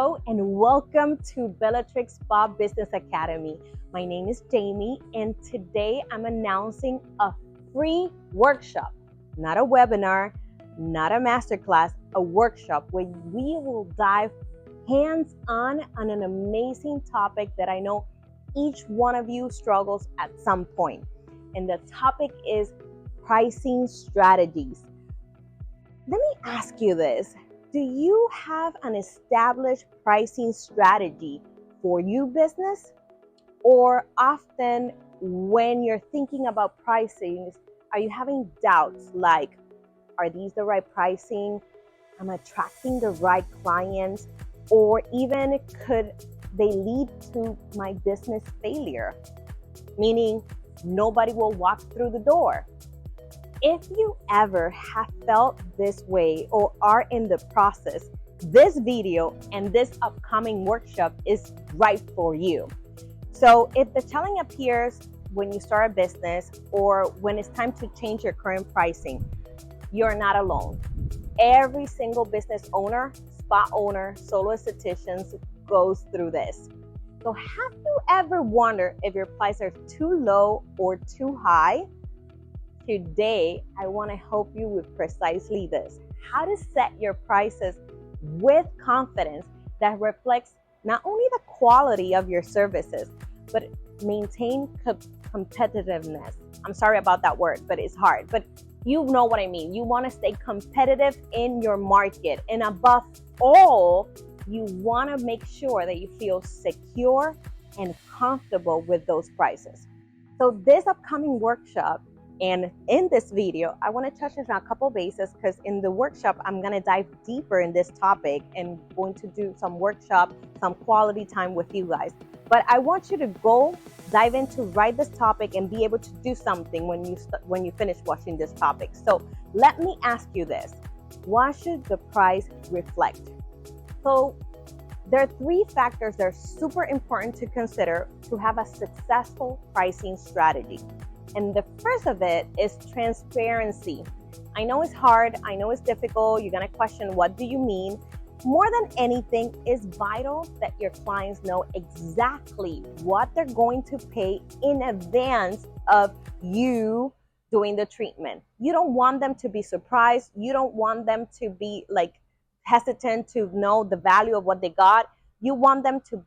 Hello and welcome to Bellatrix Spa Business Academy. My name is Jamie and today I'm announcing a free workshop, not a webinar, not a masterclass, a workshop where we will dive hands-on on an amazing topic that I know each one of you struggles at some point. And the topic is pricing strategies. Let me ask you this. Do you have an established pricing strategy for your business? Or often when you're thinking about pricing, are you having doubts like, are these the right pricing? Am I attracting the right clients? Or even could they lead to my business failure? Meaning nobody will walk through the door. If you ever have felt this way or are in the process, this video and this upcoming workshop is right for you. So if the challenge appears when you start a business or when it's time to change your current pricing, you're not alone. Every single business owner, spa owner, solo estheticians goes through this. So have you ever wondered if your prices are too low or too high? Today, I want to help you with precisely this, how to set your prices with confidence that reflects not only the quality of your services, but maintain competitiveness. I'm sorry about that word, but it's hard, but you know what I mean. You want to stay competitive in your market. And above all, you want to make sure that you feel secure and comfortable with those prices. So this upcoming workshop, and in this video, I want to touch on a couple bases because in the workshop, I'm going to dive deeper in this topic and going to do some workshop, some quality time with you guys. But I want you to go dive into write this topic and be able to do something when you finish watching this topic. So let me ask you this. What should the price reflect? So there are three factors that are super important to consider to have a successful pricing strategy. And the first of it is transparency. I know it's hard. I know it's difficult. You're going to question, what do you mean? More than anything, it's vital that your clients know exactly what they're going to pay in advance of you doing the treatment. You don't want them to be surprised. You don't want them to be like hesitant to know the value of what they got. You want them to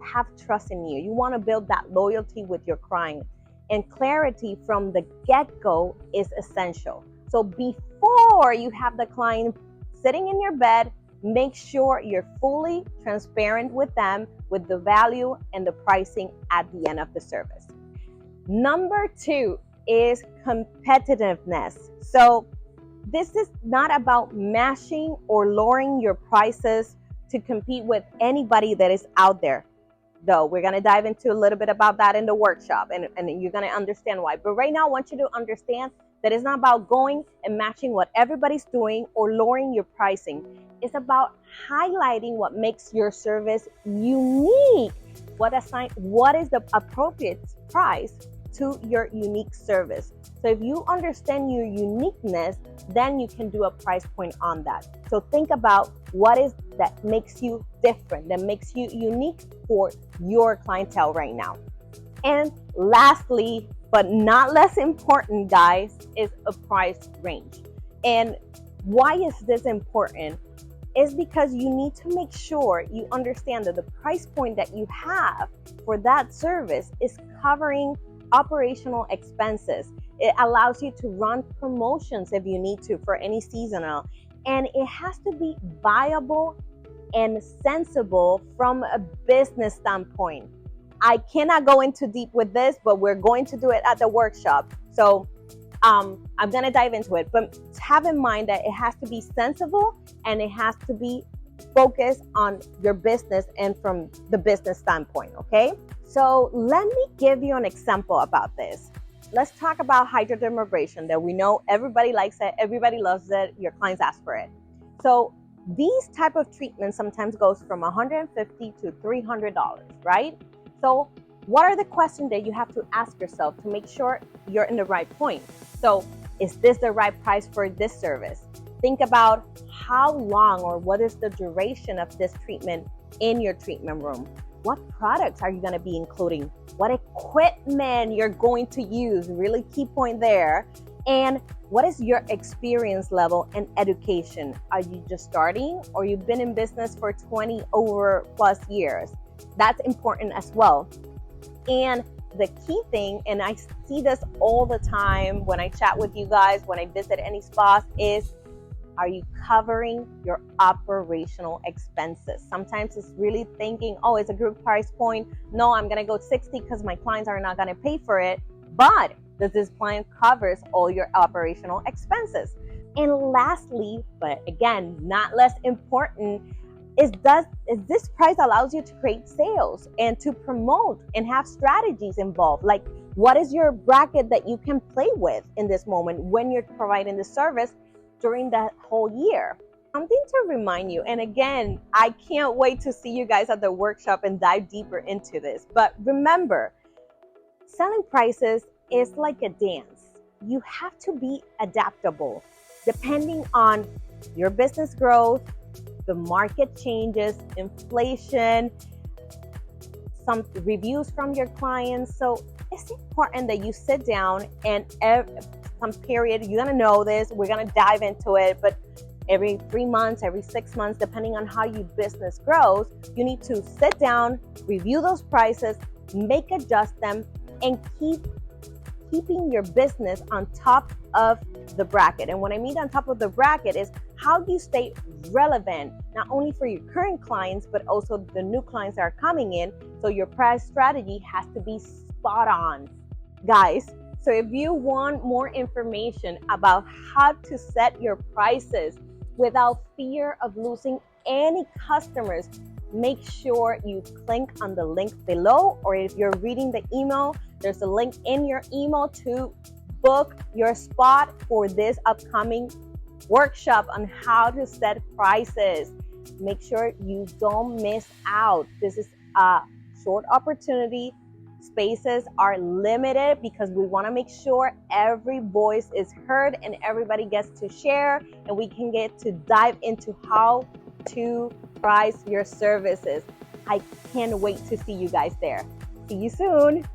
have trust in you. You want to build that loyalty with your client. And clarity from the get-go is essential. So before you have the client sitting in your bed, make sure you're fully transparent with them with the value and the pricing at the end of the service. Number two is competitiveness. So this is not about matching or lowering your prices to compete with anybody that is out there. Though we're going to dive into a little bit about that in the workshop and you're going to understand why. But right now I want you to understand that it's not about going and matching what everybody's doing or lowering your pricing. It's about highlighting what makes your service unique. What is the appropriate price to your unique service? So if you understand your uniqueness, then you can do a price point on that. So think about what is that makes you different, that makes you unique for your clientele right now. And lastly, but not less important, guys, is a price range. And why is this important? Is because you need to make sure you understand that the price point that you have for that service is covering operational expenses. It allows you to run promotions if you need to for any seasonal. And it has to be viable and sensible from a business standpoint. I cannot go into deep with this, but we're going to do it at the workshop. So I'm going to dive into it. But have in mind that it has to be sensible and it has to be focused on your business and from the business standpoint, okay? So let me give you an example about this. Let's talk about hydrodermabrasion that we know everybody likes it, everybody loves it, your clients ask for it. So these type of treatments sometimes goes from $150 to $300, right? So what are the questions that you have to ask yourself to make sure you're in the right point? So is this the right price for this service? Think about how long or what is the duration of this treatment in your treatment room? What products are you going to be including? What equipment you're going to use? Really key point there. And what is your experience level and education? Are you just starting, or you've been in business for 20 over plus years? That's important as well. And the key thing, and I see this all the time when I chat with you guys, when I visit any spas, is are you covering your operational expenses? Sometimes it's really thinking, oh, it's a group price point. No, I'm going to go 60 because my clients are not going to pay for it. But does this plan covers all your operational expenses? And lastly, but again, not less important, is this price allows you to create sales and to promote and have strategies involved? Like, what is your bracket that you can play with in this moment when you're providing the service during that whole year? Something to remind you, and again, I can't wait to see you guys at the workshop and dive deeper into this. But remember, selling prices is like a dance. You have to be adaptable depending on your business growth, the market changes, inflation, some reviews from your clients. So it's important that you sit down and some period, you're gonna know this, we're gonna dive into it, but every 3 months, every 6 months, depending on how your business grows, you need to sit down, review those prices, adjust them, and keeping your business on top of the bracket. And what I mean on top of the bracket is how you stay relevant, not only for your current clients, but also the new clients that are coming in. So your price strategy has to be spot on, guys. So if you want more information about how to set your prices without fear of losing any customers, make sure you click on the link below, or if you're reading the email, there's a link in your email to book your spot for this upcoming workshop on how to set prices. Make sure you don't miss out. This is a short opportunity. Spaces are limited because we want to make sure every voice is heard and everybody gets to share, and we can get to dive into how to price your services. I can't wait to see you guys there. See you soon.